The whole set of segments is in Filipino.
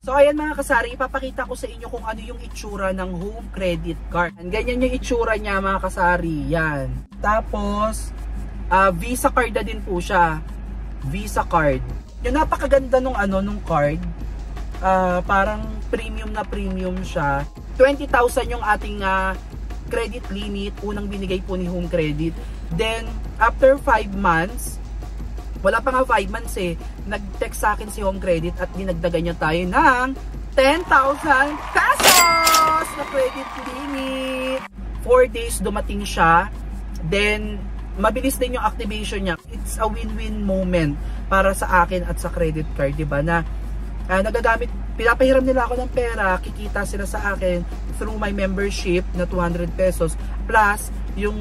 So ayan mga kasari, ipapakita ko sa inyo kung ano yung itsura ng home credit card. Ganyan yung itsura niya mga kasari. Yan. Tapos, Visa card na din po siya. Visa card. Yung napakaganda nung card. Parang premium na premium siya. 20,000 yung ating credit limit. Unang binigay po ni Home Credit. Then, after 5 months, wala pa nga 5 months nag-text sa akin si Home Credit at dinagdagan niya tayo ng 10,000 pesos na credit limit. 4 days dumating siya. Then, mabilis din yung activation niya. It's a win-win moment para sa akin at sa credit card, diba? Na nagagamit, pinapahiram nila ako ng pera, kikita sila sa akin through my membership na 200 pesos plus yung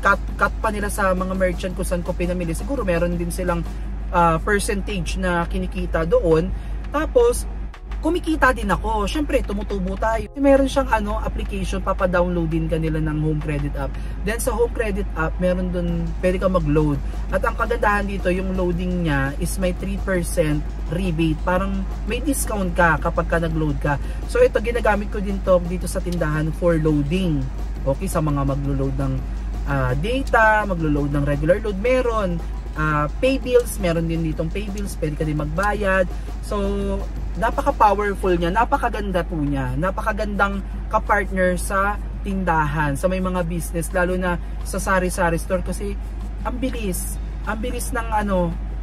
cut pa nila sa mga merchant kung saan ko pinamili. Siguro meron din silang percentage na kinikita doon. Tapos kumikita din ako. Syempre tumutubo tayo. Meron siyang application, papadownloadin ka nila ng Home Credit app. Then sa Home Credit app, meron doon pwede ka mag-load. At ang kagandahan dito, yung loading niya is may 3% rebate. Parang may discount ka kapag ka nag-load ka. So ito, ginagamit ko din to dito sa tindahan for loading. Okay, sa mga maglo-load ng data, maglo-load ng regular load, meron. Pay bills, meron din ditong pay bills, pwede ka din magbayad. So, napaka-powerful niya, napakaganda po niya, napakagandang kapartner sa tindahan, sa may mga business, lalo na sa sari-sari store kasi ang bilis ng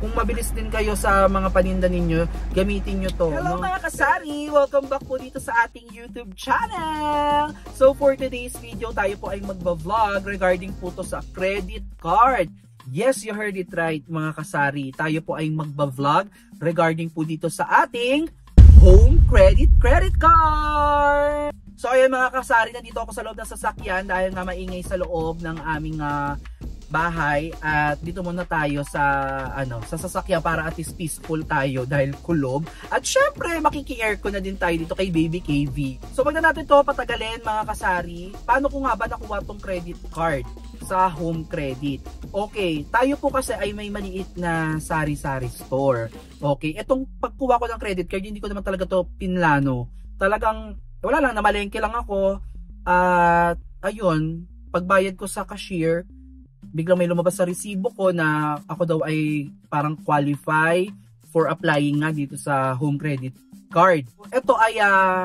kung mabilis din kayo sa mga paninda ninyo, gamitin nyo to. Hello mga kasari! Welcome back po dito sa ating YouTube channel! So for today's video, tayo po ay magba-vlog regarding po to sa credit card. Yes, you heard it right mga kasari. Tayo po ay magba-vlog regarding po dito sa ating home credit card. So ayan mga kasari, nandito ako sa loob ng sasakyan dahil nga maingay sa loob ng aming bahay at dito muna tayo sa sa sasakyan para at least peaceful tayo dahil kulob. At syempre makiki-aircon na din tayo dito kay Baby KV. So wag na natin to patagalin mga kasari. Paano ko nga ba nakuha tong credit card sa Home Credit? Okay, tayo po kasi ay may maliit na sari-sari store. Okay, etong pagkuha ko ng credit card, hindi ko naman talaga to pinlano. Talagang wala lang, namalengke lang ako. At ayun, pagbayad ko sa cashier, biglang may lumabas sa resibo ko na ako daw ay parang qualify for applying nga dito sa Home Credit Card. Ito ay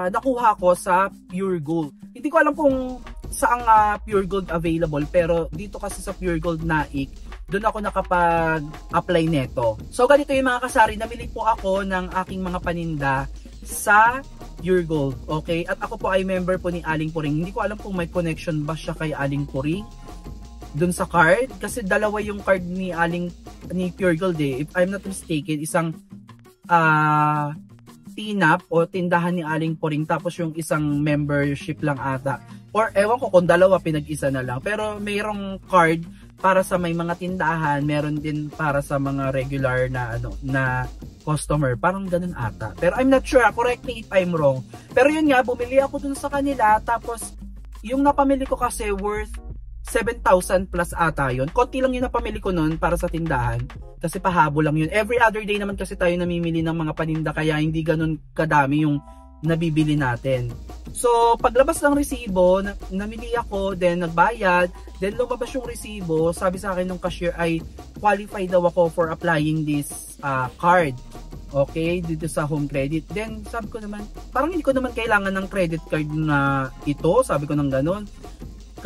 nakuha ko sa Pure Gold. Hindi ko alam kung saan Pure Gold available, pero dito kasi sa Pure Gold Naik, doon ako nakapag-apply neto. So ganito yung mga kasari, namili po ako ng aking mga paninda sa Pure Gold. Okay? At ako po ay member po ni Aling Puring. Hindi ko alam kung may connection ba siya kay Aling Puring dun sa card, kasi dalawa yung card ni Pure Gold if I'm not mistaken. Isang TNAP o tindahan ni Aling Puring, tapos yung isang membership lang ata, or ewan ko kung dalawa pinag-isa na lang, pero mayroong card para sa may mga tindahan, meron din para sa mga regular na na customer, parang ganun ata, pero I'm not sure, correct me if I'm wrong. Pero yun nga, bumili ako dun sa kanila, tapos yung napamili ko kasi worth 7,000 plus ata yun. Konti lang yung napamili ko nun para sa tindahan. Kasi pahabo lang yun. Every other day naman kasi tayo namimili ng mga paninda, kaya hindi ganun kadami yung nabibili natin. So, paglabas ng resibo, namili ako, then nagbayad, then lumabas yung resibo, sabi sa akin ng cashier ay qualified daw ako for applying this card. Okay, dito sa Home Credit. Then, sabi ko naman, parang hindi ko naman kailangan ng credit card na ito, sabi ko ng ganun.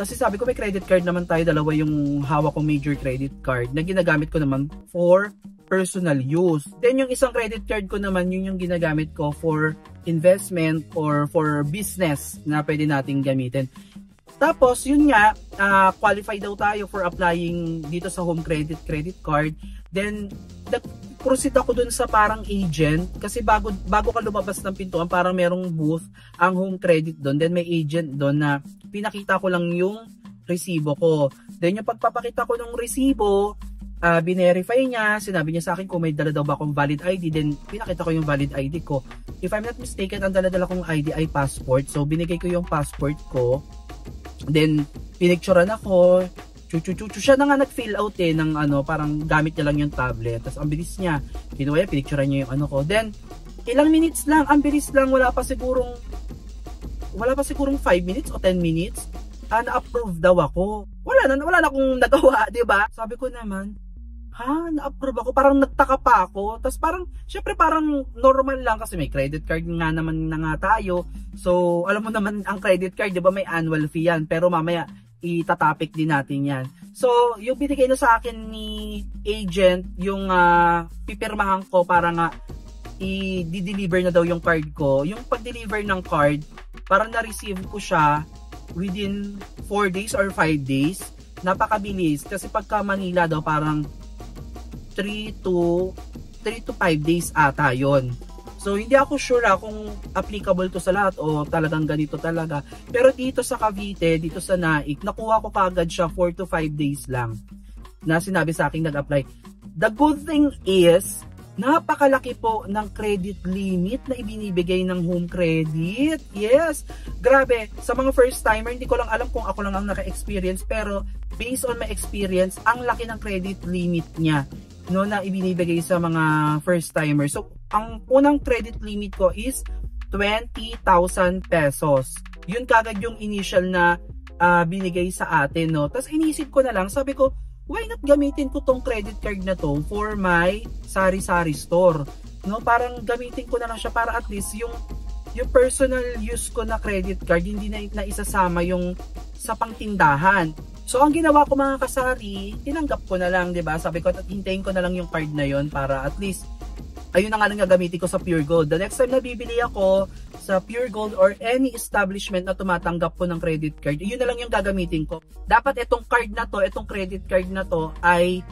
Kasi sabi ko may credit card naman tayo, dalawa yung hawak ko major credit card na ginagamit ko naman for personal use. Then yung isang credit card ko naman, yun yung ginagamit ko for investment or for business na pwede nating gamitin. Tapos yun nga, qualify daw tayo for applying dito sa Home Credit card. Then proceed ako dun sa parang agent, kasi bago ka lumabas ng pintuan, parang merong booth ang Home Credit doon. Then may agent doon na pinakita ko lang yung resibo ko. Then yung pagpapakita ko ng resibo, binerify niya, sinabi niya sa akin kung may dala daw ba akong valid ID. Then pinakita ko yung valid ID ko. If I'm not mistaken, ang dala-dala kong ID ay passport. So binigay ko yung passport ko. Then pinicturean ako. Siya na nga nag-fill out ng parang gamit niya lang yung tablet. Tapos ang bilis niya. Kinuha niya, pinicturean niya yung ko. Then Ilang minutes lang, ang bilis lang, wala pa sigurong 5 minutes o 10 minutes. Na-approve daw ako. Wala na akong nagawa, 'di ba? Sabi ko naman, na-approve ako. Parang nagtaka pa ako. Tapos parang, syempre parang normal lang kasi may credit card nga naman na nga tayo. So, alam mo naman ang credit card, 'di ba, may annual fee yan. Pero mamaya itatopic din natin yan. So, yung binigay na sa akin ni agent, yung pipirmahan ko para nga i-deliver na daw yung card ko. Yung pag-deliver ng card, parang na-receive ko siya within 4 days or 5 days. Napakabilis. Kasi pagka Manila daw, parang 3 to 5 days ata yun. So, hindi ako sure kung applicable to sa lahat o talagang ganito talaga. Pero dito sa Cavite, dito sa Naik, nakuha ko kaagad siya 4 to 5 days lang na sinabi sa akin nag-apply. The good thing is, napakalaki po ng credit limit na ibinibigay ng Home Credit. Yes! Grabe! Sa mga first timer, hindi ko lang alam kung ako lang ang naka-experience. Pero based on my experience, ang laki ng credit limit niya, no, na ibinibigay sa mga first timer. So, ang unang credit limit ko is 20,000 pesos. Yun kagad yung initial na binigay sa atin, no. Tapos inisip ko na lang, sabi ko, why not gamitin ko tong credit card na to for my sari-sari store, no? Parang gamitin ko na lang siya para at least yung personal use ko na credit card hindi na isasama yung sa pangtindahan. So, ang ginawa ko mga kasari, tinanggap ko na lang, 'di ba? Sabi ko, hintayin ko na lang yung card na yon para at least ayun na nga lang gagamitin ko sa Pure Gold. The next time na bibili ako sa Pure Gold or any establishment na tumatanggap po ng credit card, yun na lang yung gagamitin ko. Dapat itong card na to, itong credit card na to ay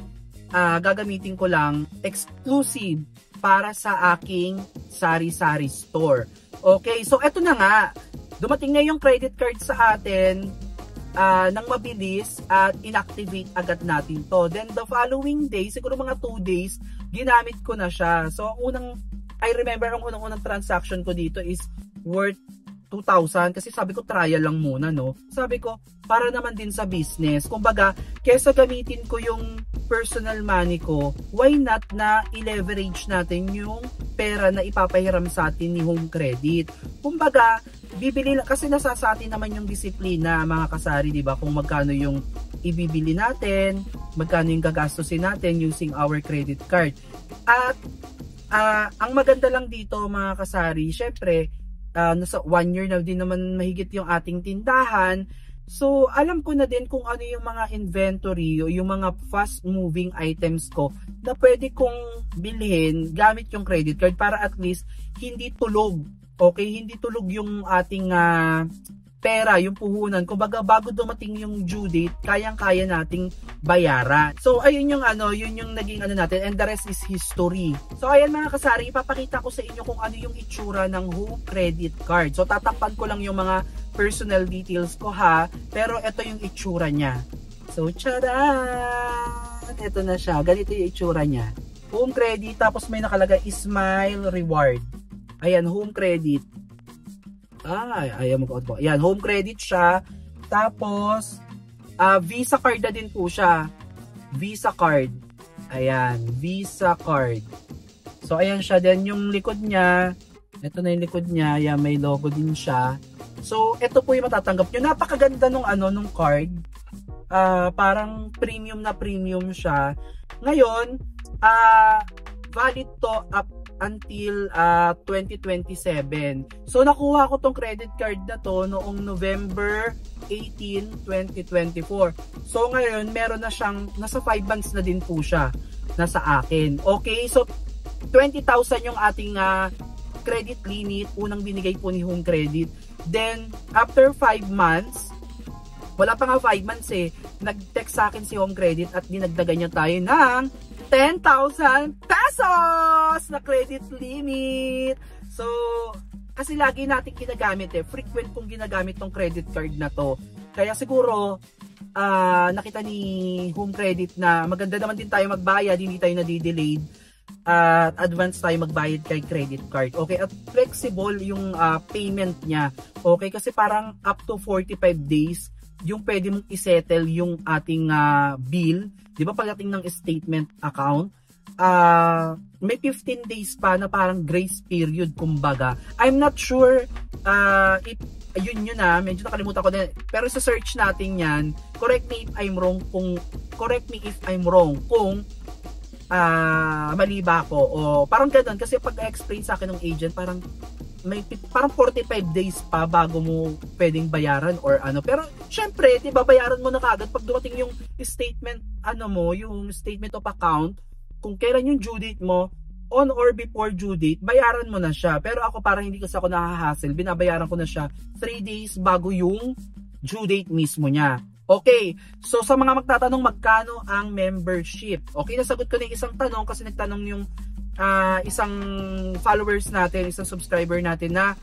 gagamitin ko lang exclusive para sa aking sari-sari store. Okay, so eto na nga. Dumating na yung credit card sa atin nang mabilis at inactivate agad natin to. Then the following day, siguro mga 2 days, ginamit ko na siya. So, I remember ang unang transaction ko dito is worth 2,000 kasi sabi ko trial lang muna, no. Sabi ko para naman din sa business. Kumbaga, kesa gamitin ko yung personal money ko, why not na i-leverage natin yung pera na ipapahiram sa atin ni Home Credit. Kumbaga, bibili lang kasi nasa sa atin naman yung disiplina, mga kasari, 'di ba? Kung magkano yung ibibili natin, magkano yung gagastusin natin using our credit card. At ang maganda lang dito, mga kasari, syempre nasa 1 year na din naman mahigit yung ating tindahan. So, alam ko na din kung ano yung mga inventory o yung mga fast moving items ko na pwede kong bilhin gamit yung credit card para at least hindi tulog. Okay, hindi tulog yung ating pera, yung puhunan. Kumbaga, bago dumating yung due date, kayang-kaya nating bayaran. So, ayun yung yun yung naging natin, and the rest is history. So, ayan mga kasari, ipapakita ko sa inyo kung ano yung itsura ng Home Credit Card. So, tatakpan ko lang yung mga personal details ko, ha, pero ito yung itsura niya. So, tcharan! Ito na siya, ganito yung itsura niya. Home Credit, tapos may nakalagay Smile Reward. Ayan, Home Credit. Ayan mo po. Ayan, Home Credit siya. Tapos, Visa card na din po siya. Visa card. Ayan, Visa card. So, ayan siya. Then, yung likod niya, ito na yung likod niya. Ayan, may logo din siya. So, ito po yung matatanggap nyo. Napakaganda nung card. Parang premium na premium siya. Ngayon, valid to up until 2027. So, nakuha ko tong credit card na to noong November 18, 2024. So, ngayon, meron na siyang, nasa 5 months na din po siya nasa akin. Okay, so 20,000 yung ating credit limit, unang binigay po ni Home Credit. Then, after 5 months, wala pa nga 5 months nag-text sa akin si Home Credit at dinagdagan niya tayo ng 10,000 pesos na credit limit. So, kasi lagi natin ginagamit frequent kong ginagamit tong credit card na to. Kaya siguro, nakita ni Home Credit na maganda naman din tayo magbayad, hindi tayo nadidelayed. Advance tayo magbayad kay credit card. Okay, at flexible yung payment niya. Okay, kasi parang up to 45 days yung pwede mong isettle yung ating bill. Di ba pagdating ng statement account, may 15 days pa na parang grace period kumbaga. I'm not sure if yun medyo nakalimutan ko din. Pero sa search natin yan, correct me if I'm wrong kung mali ba ako o parang ganoon, kasi pag explain sa akin ng agent parang 45 days pa bago mo pwedeng bayaran or ano. Pero syempre, 'di ba, bayaran mo na kaagad pag dumating yung statement yung statement of account, kung kailan yung due date mo, on or before due date, bayaran mo na siya. Pero ako, parang hindi kasi ako nahahassle, binabayaran ko na siya 3 days bago yung due date mismo niya. Okay, so sa mga magtatanong magkano ang membership, okay, nasagot ko na yung isang tanong kasi nagtanong yung isang followers natin, isang subscriber natin na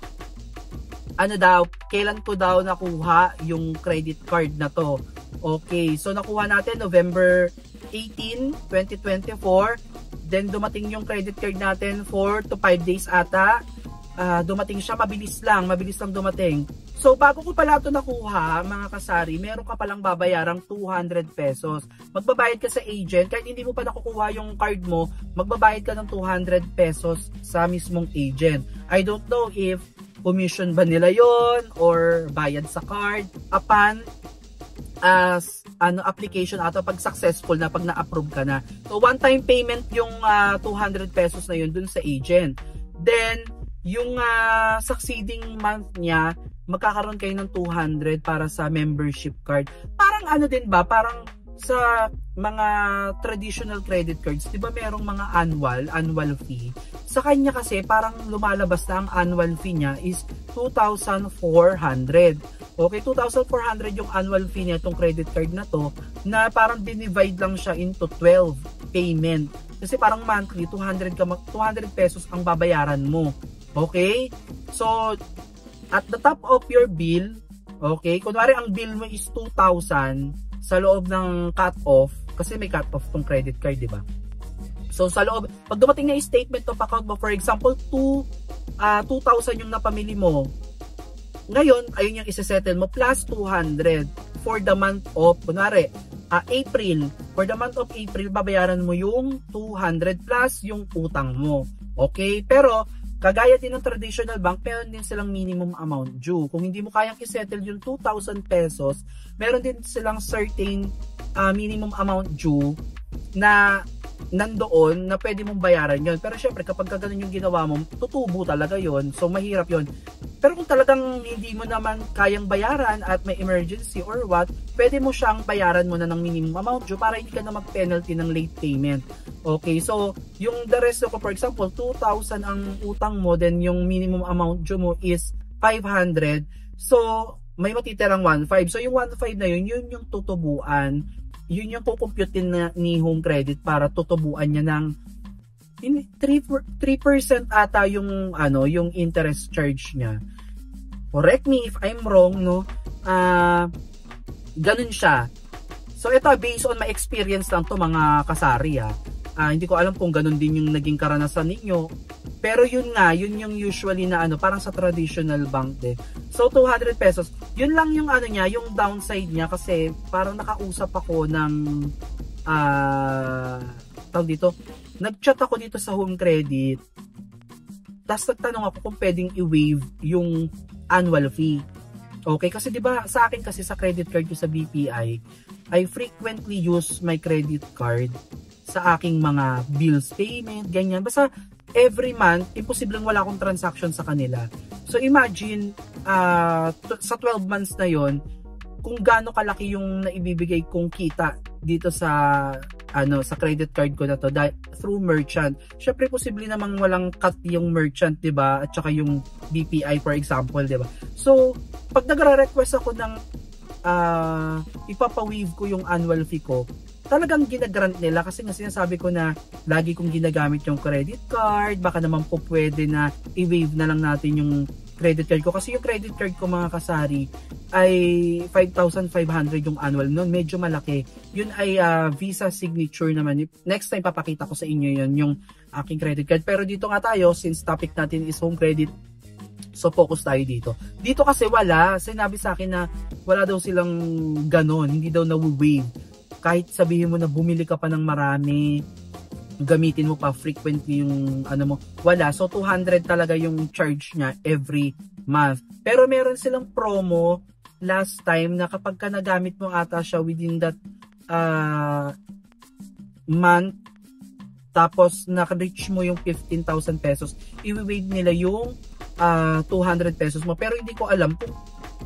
kailan ko daw nakuha yung credit card na to. Okay, so nakuha natin November 18, 2024. Then dumating yung credit card natin 4 to 5 days ata. Dumating siya, mabilis lang dumating. So bago ko pala ito nakuha, mga kasari, meron ka palang babayarang 200 pesos. Magbabayad ka sa agent, kahit hindi mo pa nakukuha yung card mo, magbabayad ka ng 200 pesos sa mismong agent. I don't know if commission ba nila yon or bayad sa card upon application ato pag successful na, pag na-approve ka na. So one time payment yung 200 pesos na yun dun sa agent. Then yung succeeding month niya, magkakaroon kayo ng 200 para sa membership card. Parang din ba, parang sa mga traditional credit cards, 'di ba merong mga annual fee? Sa kanya kasi parang lumalabas na ang annual fee niya is 2,400. Okay, 2,400 yung annual fee niya itong credit card na to, na parang dinivide lang siya into 12 payment. Kasi parang monthly 200 pesos ang babayaran mo. Okay? So at the top of your bill, okay, kunwari ang bill mo is 2,000 sa loob ng cut-off, kasi may cut-off tong credit card, di ba? So sa loob, pag dumating na yung statement of account mo, for example, 2,000 yung napamili mo, ngayon, ayun yung isa-settle mo, plus 200 for the month of, kunwari, April. For the month of April, babayaran mo yung 200 plus yung utang mo. Okay? Pero, kagaya din ng traditional bank, meron din silang minimum amount due. Kung hindi mo kayang isettle yung 2,000 pesos, meron din silang certain minimum amount due na nandoon na pwede mong bayaran yon. Pero syempre, kapag ganun yung ginawa mo, tutubo talaga yon. So, mahirap yon. Pero kung talagang hindi mo naman kayang bayaran at may emergency or what, pwede mo siyang bayaran mo na ng minimum amount due para hindi ka na mag-penalty ng late payment. Okay, so yung the rest ko, for example, 2,000 ang utang mo, then yung minimum amount due mo is 500. So, may matitirang 1,500. So, yung 1,500 na yun yung tutubuan. Yun yung kukumputin na ni Home Credit para tutubuan niya ng 3% ata yung yung interest charge niya. Correct me if I'm wrong, no? Ganun siya. So ito, based on my experience lang to, mga kasari, hindi ko alam kung ganun din yung naging karanasan ninyo. Pero yun yung usually na parang sa traditional bank din. So 200 pesos. Yun lang yung niya, yung downside niya, kasi parang nakausap ako ng tawag dito. Nag-chat ako dito sa Home Credit. Tapos nagtanong ako kung pwedeng i-waive yung annual fee. Okay, kasi 'di ba sa akin kasi sa credit card ko sa BPI, I frequently use my credit card sa aking mga bills payment, ganyan. Basta every month, imposibleng wala akong transaction sa kanila. So imagine, sa 12 months na yon, kung gaano kalaki yung naibibigay kong kita dito sa sa credit card ko na to through merchant. Syempre posible namang walang cut yung merchant, 'di ba? At saka yung BPI, for example, 'di ba? So, pag nagre-request ako ng ipapa-waive ko yung annual fee ko, talagang ginagrant nila, kasi nga sinasabi ko na lagi kong ginagamit yung credit card, baka naman po pwede na i-waive na lang natin yung credit card ko. Kasi yung credit card ko, mga kasari, ay 5,500 yung annual nun. Medyo malaki. Yun ay Visa Signature naman. Next time papakita ko sa inyo yun, yung aking credit card. Pero dito nga tayo, since topic natin is home credit, so focus tayo dito. Dito kasi wala. Sinabi sa akin na wala daw silang ganon. Hindi daw na-waive. Kahit sabihin mo na bumili ka pa ng marami, gamitin mo pa frequently yung ano mo, wala. So 200 talaga yung charge niya every month. Pero meron silang promo last time na kapag ka nagamit mo ata siya within that month, tapos na-reach mo yung 15,000 pesos, i-waive nila yung 200 pesos mo. Pero hindi ko alam kung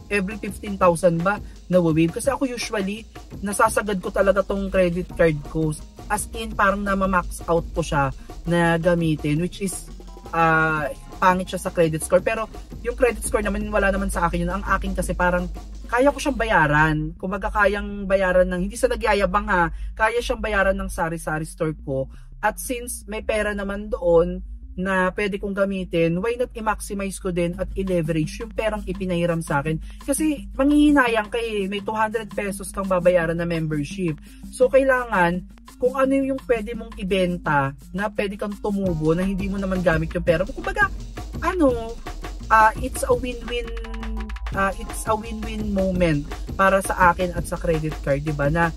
every 15,000 ba na-waive. Kasi ako usually, nasasagad ko talaga tong credit card ko. As in, parang na-max out ko siya na gamitin, which is pangit siya sa credit score. Pero yung credit score naman, wala naman sa akin yun. Ang akin kasi parang kaya ko siyang bayaran. Kumbaga kayang bayaran ng, hindi sa nagyayabang ha, kaya siyang bayaran ng sari-sari store ko. At since may pera naman doon na pwede kong gamitin, why not i-maximize ko din at i-leverage yung perang ipinahiram sa akin. Kasi manghihinayang ka eh, may 200 pesos kang babayaran na membership. So kailangan, kung ano yung pwede mong ibenta na pwede kang tumubo na hindi mo naman gamit yung pera mo. Kumbaga, it's a win-win moment para sa akin at sa credit card, diba? Na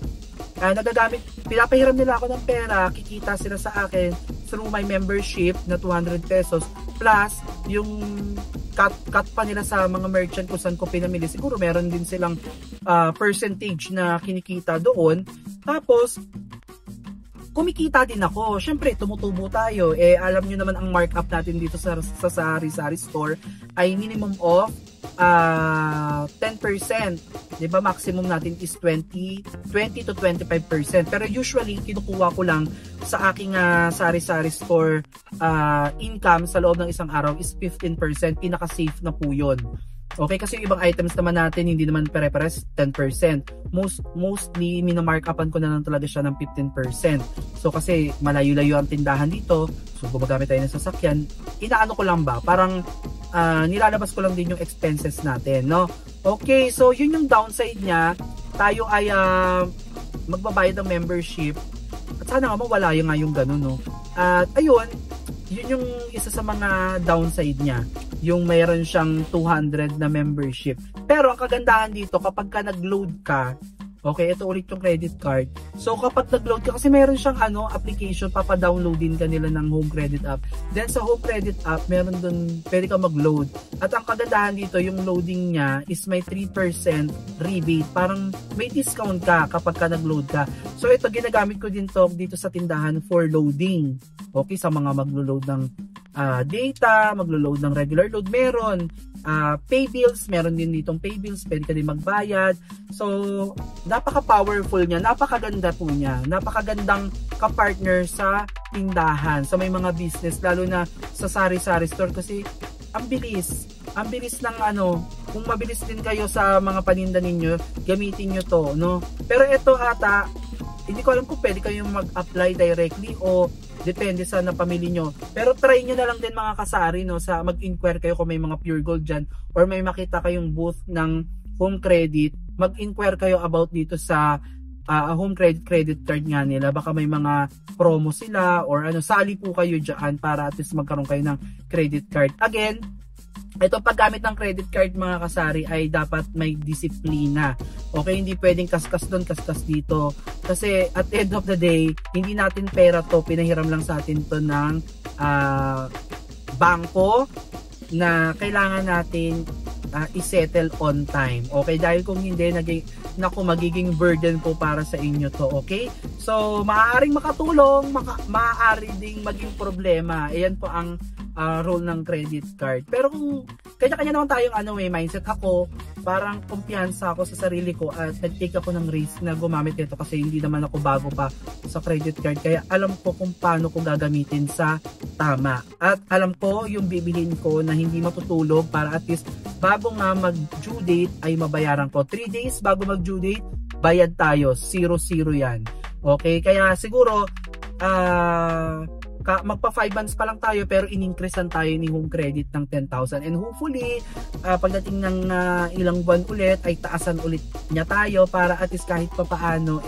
nagagamit, pinapahiram nila ako ng pera, kikita sila sa akin through my membership na 200 pesos plus yung cut pa nila sa mga merchant kung saan ko pinamili. Siguro meron din silang percentage na kinikita doon. Tapos kumikita din ako. Syempre, tumutubo tayo. Eh, alam nyo naman ang markup natin dito sa sari-sari store ay minimum of 10%. Diba? Maximum natin is 20 to 25%. Pero usually, kinukuha ko lang sa aking sari-sari store income sa loob ng isang araw is 15%. Pinaka-safe na po yun. Okay, kasi yung ibang items naman natin, hindi naman pare-pares 10%. Mostly, minamarkupan ko na lang talaga siya ng 15%. So, kasi malayo-layo ang tindahan dito. So, gumagamit tayo ng sasakyan. Inaano ko lang ba? Parang nilalabas ko lang din yung expenses natin, no? Okay, so yun yung downside niya. Tayo ay magbabayad ng membership. At sana nga mawala yung nga yung ganun, no? At ayun, yun yung isa sa mga downside niya. Yung mayroon siyang 200 na membership. Pero ang kagandahan dito, kapag ka nag-load ka, okay, ito ulit yung credit card. So kapag nag-load ka, kasi mayroon siyang application, papadownloadin ka nila ng Home Credit app. Then sa Home Credit app, meron dun, pwede ka mag-load. At ang kagandahan dito, yung loading niya is may 3% rebate. Parang may discount ka kapag ka nag-load ka. So ito, ginagamit ko din to dito sa tindahan for loading. Okay, sa mga maglo-load ng data, maglo-load ng regular load, meron. Pay bills, meron din ditong pay bills, pwede ka din magbayad. So, napaka-powerful niya, napakaganda po niya, napakagandang kapartner sa tindahan, sa may mga business, lalo na sa sari-sari store kasi ang bilis ng kung mabilis din kayo sa mga paninda ninyo, gamitin nyo to, no? Pero ito ata, hindi ko alam kung pwede kayong mag-apply directly o depende sa napamili nyo. Pero try nyo na lang din mga kasari, no, sa mag-inquire kayo kung may mga pure gold dyan or may makita kayong booth ng Home Credit. Mag-inquire kayo about dito sa Home Credit card nga nila. Baka may mga promo sila or sali po kayo dyan para at least magkaroon kayo ng credit card. Again, ito paggamit ng credit card mga kasari ay dapat may disiplina. Okay, hindi pwedeng kaskas doon, kaskas dito. Kasi at the end of the day, hindi natin pera to, pinahiram lang sa atin to ng bangko na kailangan natin isettle on time. Okay, dahil kung hindi, magiging burden po para sa inyo to. Okay, so maaaring makatulong, maaari ding maging problema. Ayan po ang role ng credit card. Pero kung kanya-kanya naman tayong mindset, ako parang kumpiyansa ako sa sarili ko at nag-take ako ng risk na gumamit nito kasi hindi naman ako bago pa sa credit card, kaya alam ko kung paano ko gagamitin sa tama at alam ko yung bibilhin ko na hindi matutulog para at least bago nga mag-due date ay mabayaran ko. 3 days bago mag-due date, bayad tayo, 0-0 yan. Okay, kaya siguro magpa 5 months pa lang tayo pero in-increasean tayo ni Home Credit ng 10,000 and hopefully pagdating ng ilang buwan ulit ay taasan ulit niya tayo para at least kahit pa paano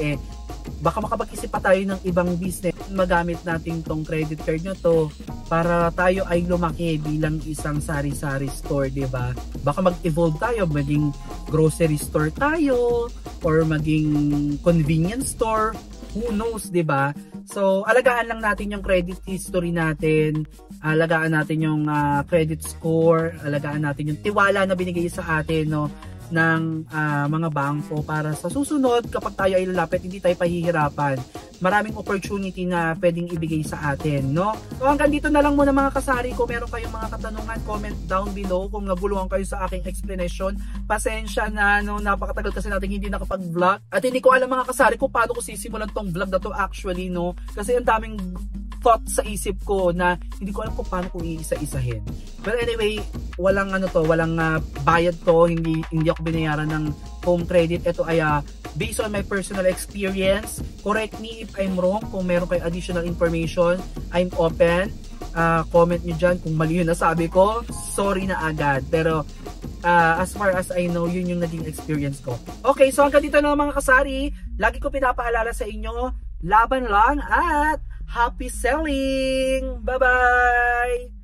baka makapag-isip pa tayo ng ibang business, magamit natin tong credit card na to para tayo ay lumaki bilang isang sari-sari store, diba? Baka mag-evolve tayo, maging grocery store tayo or maging convenience store. who knows, 'di ba? So, alagaan lang natin yung credit history natin, alagaan natin yung credit score, alagaan natin yung tiwala na binigay sa atin, no, ng mga bangko para sa susunod kapag tayo ay lalapit, hindi tayo pahihirapan. Maraming opportunity na pwedeng ibigay sa atin, no? So hanggang dito na lang muna mga kasari. Kung meron kayong mga katanungan, comment down below. Kung naguluhan kayo sa aking explanation, pasensya na, no, napakatagal kasi natin hindi nakapag-vlog at hindi ko alam mga kasari kung paano ko sisimulan tong vlog na to actually, no, kasi ang daming thought sa isip ko na hindi ko alam kung paano ko iisa-isahin. But anyway, walang walang bayad to, hindi ako binayaran ng home credit. Ito ay based on my personal experience. Correct me if I'm wrong. Kung meron kayo additional information, I'm open. Comment nyo dyan kung mali yun nasabi ko. Sorry na agad. Pero as far as I know, yun yung naging experience ko. Okay, so hanggang dito na mga kasari. Lagi ko pinapaalala sa inyo, laban lang at happy selling! Bye-bye!